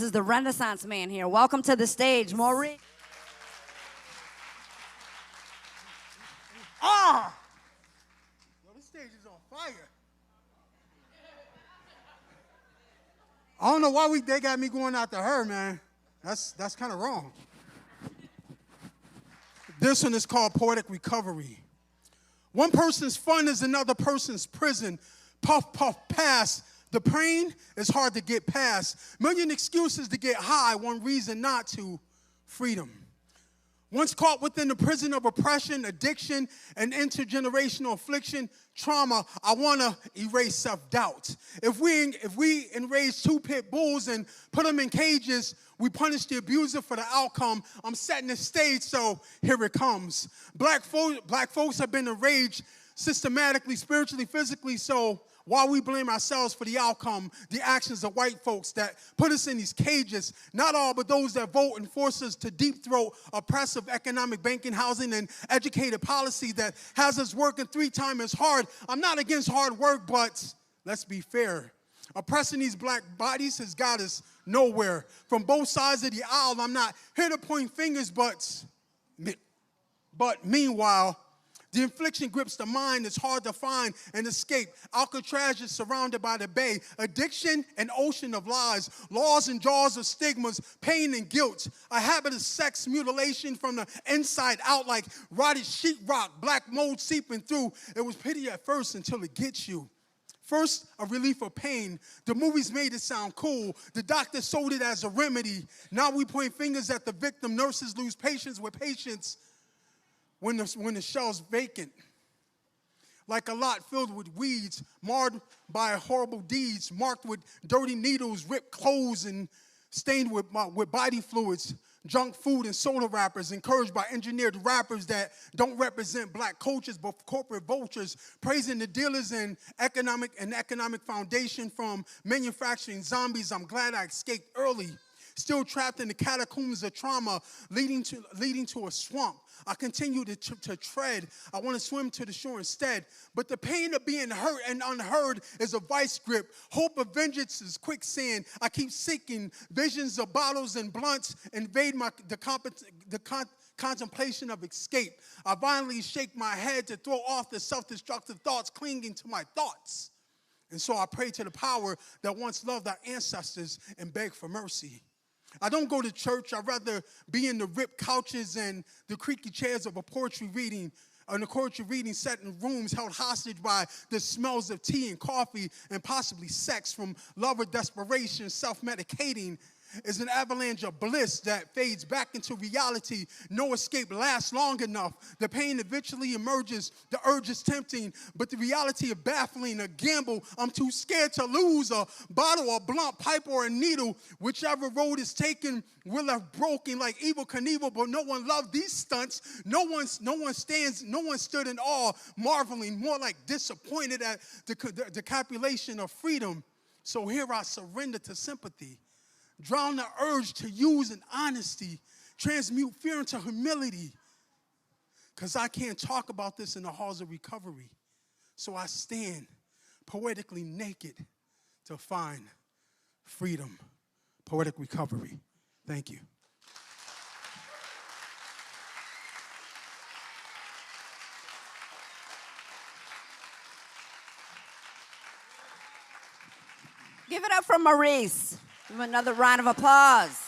This is the Renaissance man here. Welcome to the stage, Maurice. Ah! Yo, this stage is on fire. I don't know why they got me going after her, man. That's kind of wrong. This one is called Poetic Recovery. One person's fun is another person's prison. Puff, puff, pass. The pain is hard to get past. Million excuses to get high, one reason not to. Freedom. Once caught within the prison of oppression, addiction, and intergenerational affliction, trauma, I want to erase self-doubt. If we enrage two pit bulls and put them in cages, we punish the abuser for the outcome. I'm setting the stage, so here it comes. Black folks have been enraged systematically, spiritually, physically, so while we blame ourselves for the outcome, the actions of white folks that put us in these cages, not all, but those that vote and force us to deep throat oppressive economic, banking, housing, and educated policy that has us working 3 times as hard. I'm not against hard work, but let's be fair. Oppressing these black bodies has got us nowhere. From both sides of the aisle, I'm not here to point fingers, but meanwhile, the infliction grips the mind. It's hard to find and escape. Alcatraz is surrounded by the bay. Addiction, an ocean of lies. Laws and jaws of stigmas, pain and guilt. A habit of sex mutilation from the inside out like rotted sheetrock, black mold seeping through. It was pity at first until it gets you. First, a relief of pain. The movies made it sound cool. The doctor sold it as a remedy. Now we point fingers at the victim. Nurses lose patience with patients when the shelf's vacant. Like a lot filled with weeds, marred by horrible deeds, marked with dirty needles, ripped clothes, and stained with body fluids, junk food and soda wrappers, encouraged by engineered rappers that don't represent black cultures but corporate vultures, praising the dealers and economic foundation from manufacturing zombies. I'm glad I escaped early. Still trapped in the catacombs of trauma, leading to a swamp. I continue to tread. I want to swim to the shore instead. But the pain of being hurt and unheard is a vice grip. Hope of vengeance is quicksand. I keep seeking visions of bottles and blunts invade the contemplation of escape. I violently shake my head to throw off the self-destructive thoughts clinging to my thoughts. And so I pray to the power that once loved our ancestors and beg for mercy. I don't go to church. I'd rather be in the ripped couches and the creaky chairs of a poetry reading set in rooms held hostage by the smells of tea and coffee and possibly sex from love or desperation, self-medicating. Is an avalanche of bliss that fades back into reality. No escape lasts long enough. The pain eventually emerges. The urge is tempting, but the reality of baffling, a gamble. I'm too scared to lose a bottle, a blunt, pipe, or a needle. Whichever road is taken will have broken like Evel Knievel, but no one loved these stunts. No one stood in awe, marveling, more like disappointed at the copulation of freedom. So here I surrender to sympathy. Drown the urge to use in honesty, transmute fear into humility. Because I can't talk about this in the halls of recovery. So I stand poetically naked to find freedom. Poetic recovery. Thank you. Give it up for Maurice. Give him another round of applause.